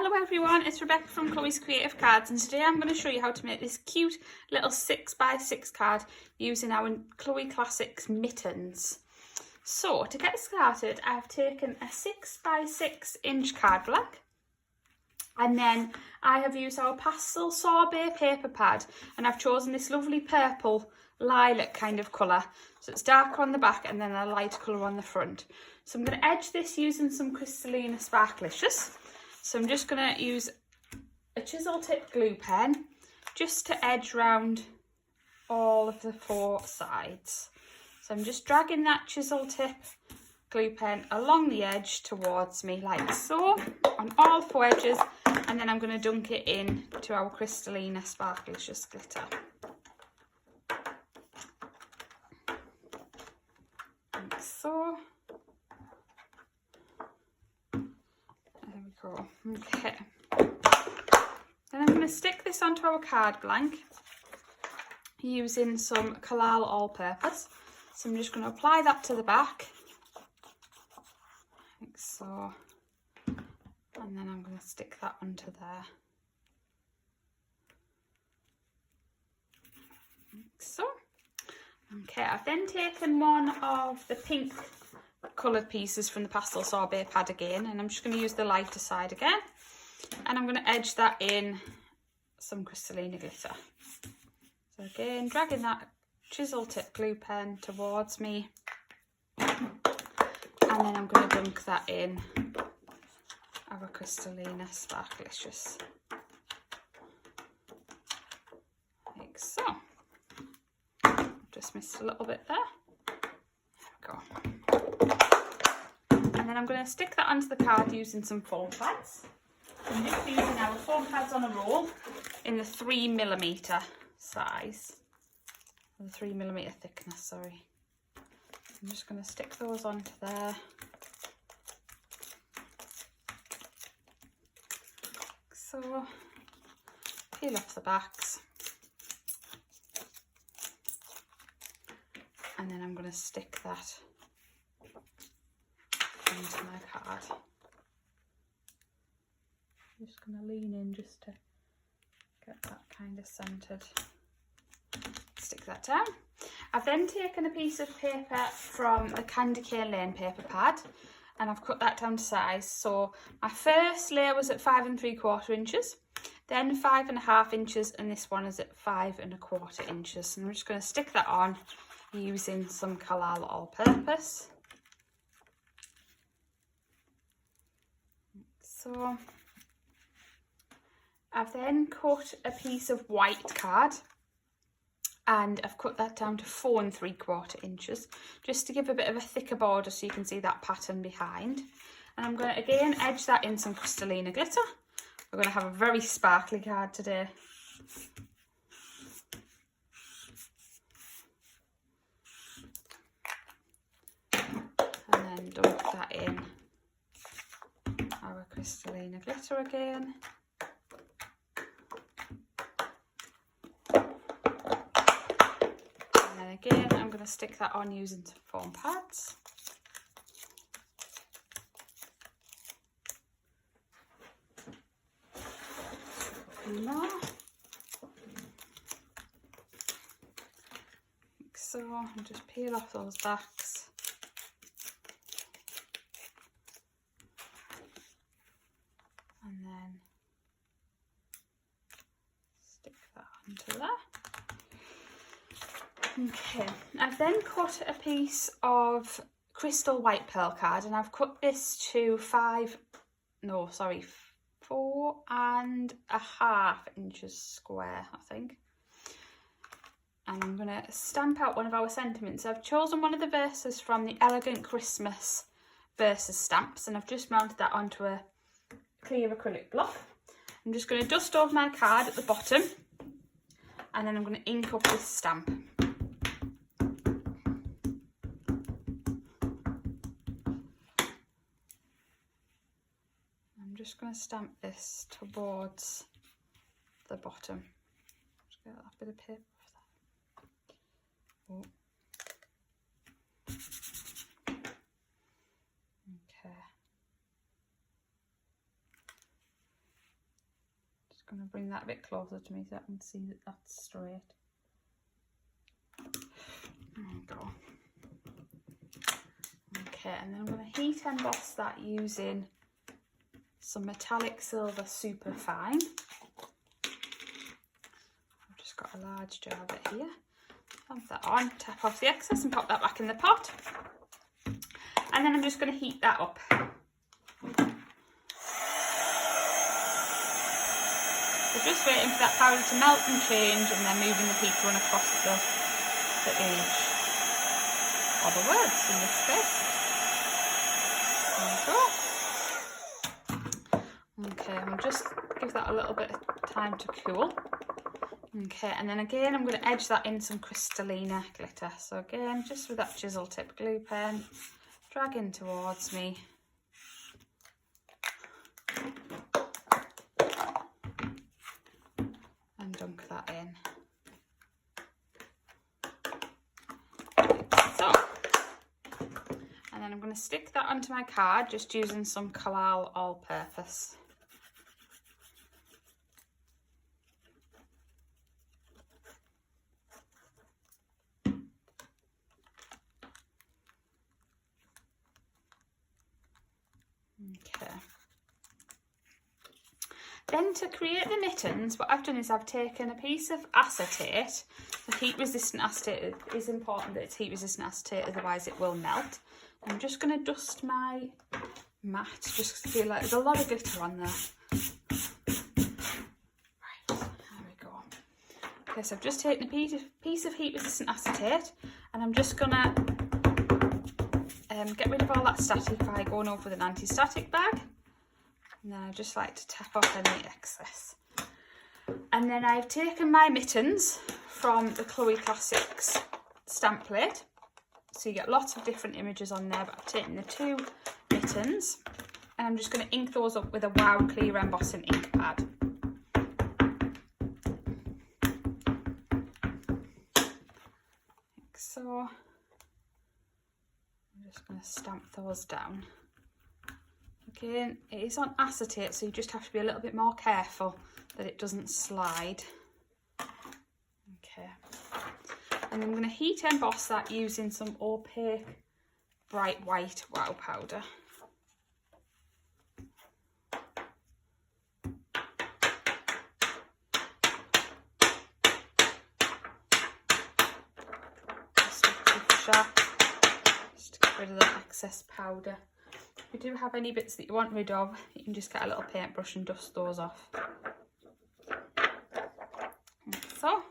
Hello everyone, it's Rebecca from Chloe's Creative Cards, and today I'm going to show you how to make this cute little 6x6 card using our Chloe Classics mittens. So to get started, I've taken a 6x6 inch card blank, and then I have used our Pastel Sorbet paper pad, and I've chosen this lovely purple lilac kind of colour. So it's darker on the back and then a light colour on the front. So I'm going to edge this using some Crystallina Sparkelicious. So I'm just going to use a chisel tip glue pen just to edge round all of the four sides. So I'm just dragging that chisel tip glue pen along the edge towards me like so on all four edges, and then I'm going to dunk it in to our Crystallina Sparkelicious glitter. Like so. There we go. Okay. Then I'm going to stick this onto our card blank using some Collal All-Purpose. So I'm just going to apply that to the back, like so, and then I'm going to stick that onto there, like so. Okay, I've then taken one of the pink coloured pieces from the Pastel Sorbet pad again, and I'm just going to use the lighter side again, and I'm going to edge that in some Crystallina glitter. So again, dragging that chisel tip glue pen towards me, and then I'm going to dunk that in our Crystallina Sparkelicious, like so. Just missed a little bit there. There we go. And then I'm going to stick that onto the card using some foam pads. I'm just using our foam pads on a roll in the 3mm size. The 3mm thickness, sorry. I'm just going to stick those onto there. So, peel off the backs. And then I'm going to stick that into my card. I'm just going to lean in just to get that kind of centred. Stick that down. I've then taken a piece of paper from the Candy Cane Lane paper pad, and I've cut that down to size. So my first layer was at 5 3/4 inches, then 5.5 inches, and this one is at 5 1/4 inches. And I'm just going to stick that on using some Collal All-Purpose. So I've then cut a piece of white card, and I've cut that down to 4 3/4 inches, just to give a bit of a thicker border so you can see that pattern behind. And I'm going to again edge that in some Crystallina glitter. We're going to have a very sparkly card today. And then dunk that in our Crystallina glitter again. Again, I'm going to stick that on using some foam pads. Like so, and just peel off those backs. And then stick that onto there. Okay, I've then cut a piece of crystal white pearl card, and I've cut this to 4.5 inches square, I think. And I'm going to stamp out one of our sentiments. I've chosen one of the verses from the Elegant Christmas verses stamps, and I've just mounted that onto a clear acrylic block. I'm just going to dust over my card at the bottom, and then I'm going to ink up this stamp. I'm just going to stamp this towards the bottom. Just get that bit of paper off that. Oh. Okay. going to bring that a bit closer to me so I can see that that's straight. There we go. Okay, and then I'm going to heat emboss that using some metallic silver Superfine. I've just got a large jar of it here. Dump that on, tap off the excess and pop that back in the pot. And then I'm just going to heat that up. So just waiting for that powder to melt and change, and then moving the heat run across the edge. Or the words in this case. There we go. Okay, I'll just give that a little bit of time to cool. Okay, and then again I'm going to edge that in some Crystallina glitter. So again, just with that chisel tip glue pen, drag in towards me. And dunk that in. So, and then I'm going to stick that onto my card just using some Collal All-Purpose. Okay. Then to create the mittens, what I've done is I've taken a piece of acetate. The heat resistant acetate, it is important that it's heat resistant acetate, otherwise it will melt. I'm just going to dust my mat just because I feel like there's a lot of glitter on there. Right, there we go. Okay, so I've just taken a piece of heat resistant acetate, and I'm just going to get rid of all that static by going over with an anti-static bag. And then I just like to tap off any excess. And then I've taken my mittens from the Chloe Classics stamp plate. So you get lots of different images on there, but I've taken the 2 mittens and I'm just going to ink those up with a Wow Clear Embossing ink pad. Like so. I'm just going to stamp those down. Again, it is on acetate, so you just have to be a little bit more careful that it doesn't slide. Okay. And I'm going to heat emboss that using some Opaque bright white wow powder. Just to get rid of the excess powder. If you do have any bits that you want rid of, you can just get a little paintbrush and dust those off. Like so.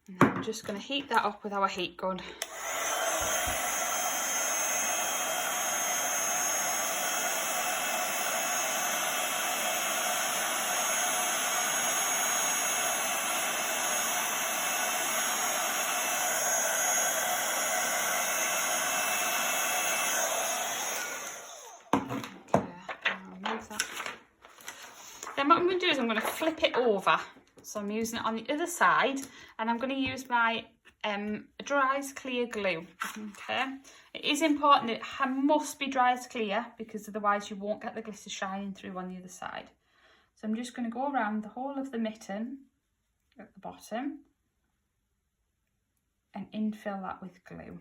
And then I'm just going to heat that up with our heat gun. Then what I'm going to do is I'm going to flip it over. So I'm using it on the other side, and I'm going to use my dry as clear glue. Okay, it is important that it must be dry as clear, because otherwise you won't get the glitter shining through on the other side. So I'm just going to go around the whole of the mitten at the bottom and infill that with glue.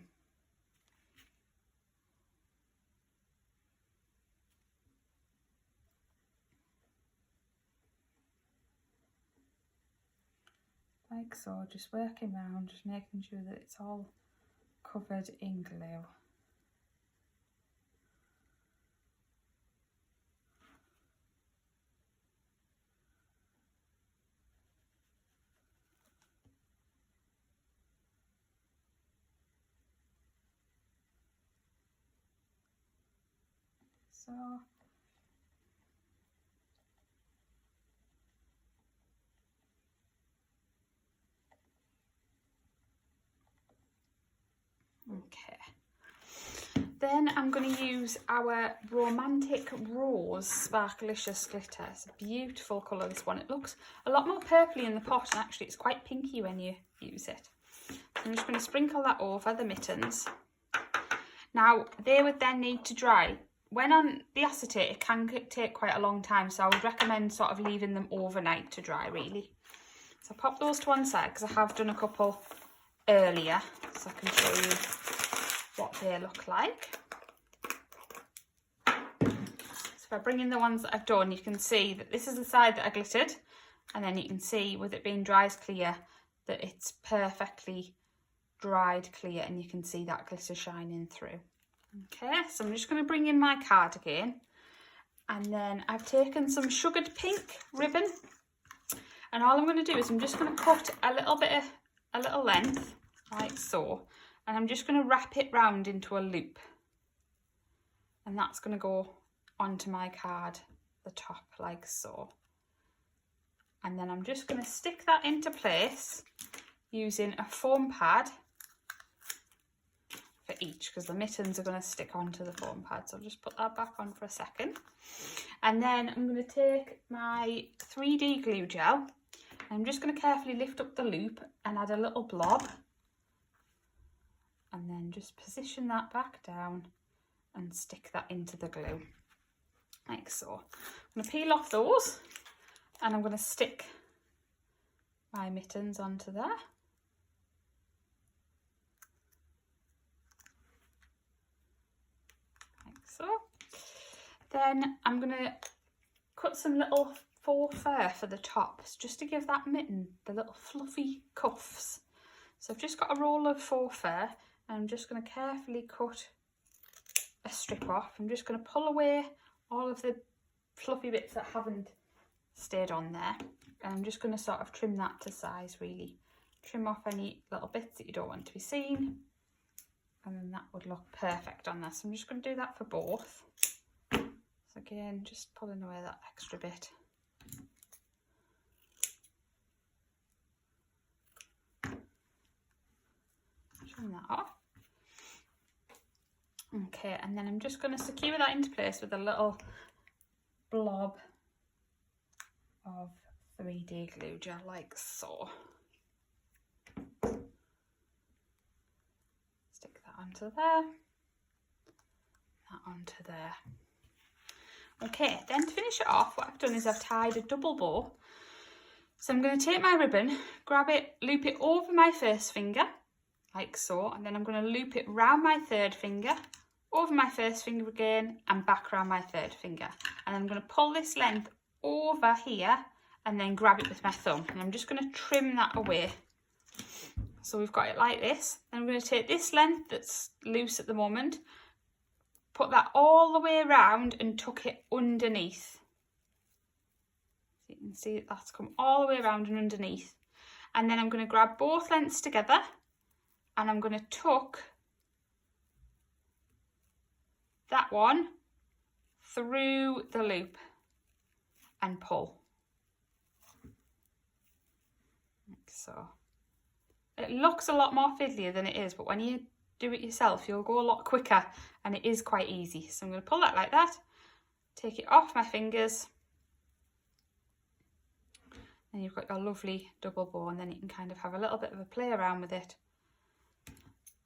Like so, just working around, just making sure that it's all covered in glue. So okay, then I'm going to use our Romantic Rose Sparkelicious glitter. It's a beautiful colour, this one. It looks a lot more purpley in the pot, and actually it's quite pinky when you use it. So I'm just going to sprinkle that over the mittens. Now they would then need to dry when on the acetate, it can take quite a long time, so I would recommend sort of leaving them overnight to dry, really. So I'll pop those to one side because I have done a couple earlier, so I can show you what they look like. So if I bring in the ones that I've done, you can see that this is the side that I glittered, and then you can see with it being dry as clear that it's perfectly dried clear, and you can see that glitter shining through. Okay, so I'm just going to bring in my card again, and then I've taken some sugared pink ribbon, and all I'm going to do is I'm just going to cut a little length like so, and I'm just going to wrap it round into a loop, and that's going to go onto my card, the top, like so. And then I'm just going to stick that into place using a foam pad for each, because the mittens are going to stick onto the foam pad. So I'll just put that back on for a second. And then I'm going to take my 3D glue gel. I'm just going to carefully lift up the loop and add a little blob. And then just position that back down and stick that into the glue, like so. I'm going to peel off those, and I'm going to stick my mittens onto there. So then I'm going to cut some little faux fur for the tops, just to give that mitten the little fluffy cuffs. So I've just got a roll of faux fur, and I'm just going to carefully cut a strip off. I'm just going to pull away all of the fluffy bits that haven't stayed on there, and I'm just going to sort of trim that to size, really. Trim off any little bits that you don't want to be seen. And then that would look perfect on this. So I'm just going to do that for both. So again, just pulling away that extra bit. Trim that off. Okay, and then I'm just going to secure that into place with a little blob of 3D glue gel, like so. Onto there, that onto there. Okay, then to finish it off, what I've done is I've tied a double bow. So I'm going to take my ribbon, grab it, loop it over my first finger, like so, and then I'm going to loop it round my third finger, over my first finger again, and back round my third finger. And I'm going to pull this length over here, and then grab it with my thumb. And I'm just going to trim that away. So we've got it like this. I'm going to take this length that's loose at the moment, put that all the way around and tuck it underneath. So you can see that's come all the way around and underneath. And then I'm going to grab both lengths together, and I'm going to tuck that one through the loop and pull. Like so. It looks a lot more fiddlier than it is, but when you do it yourself, you'll go a lot quicker, and it is quite easy. So I'm going to pull that like that, take it off my fingers, and you've got your lovely double bow, and then you can kind of have a little bit of a play around with it,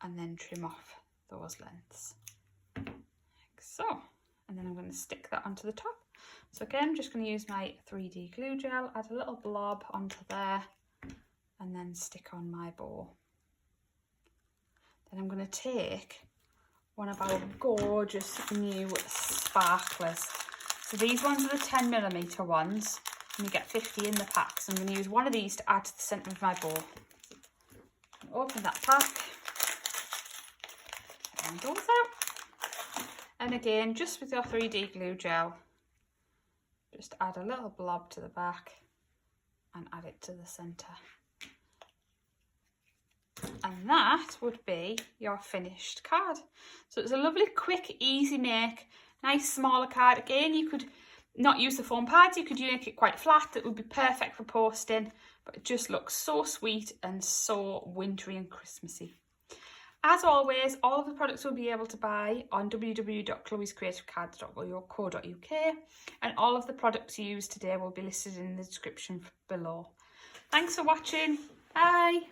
and then trim off those lengths, like so. And then I'm going to stick that onto the top. So again, I'm just going to use my 3D glue gel, add a little blob onto there, and then stick on my bow. Then I'm going to take one of our gorgeous new sparklers. So these ones are the 10mm ones, and you get 50 in the pack. So I'm going to use one of these to add to the centre of my bow. Open that pack, and those out. And again, just with your 3D glue gel, just add a little blob to the back and add it to the centre. And that would be your finished card. So it's a lovely, quick, easy make, nice smaller card. Again, you could not use the foam pads, you could make it quite flat. It would be perfect for posting, but it just looks so sweet and so wintry and Christmassy. As always, all of the products we'll be able to buy on www.chloescreativecards.co.uk, and all of the products used today will be listed in the description below. Thanks for watching. Bye.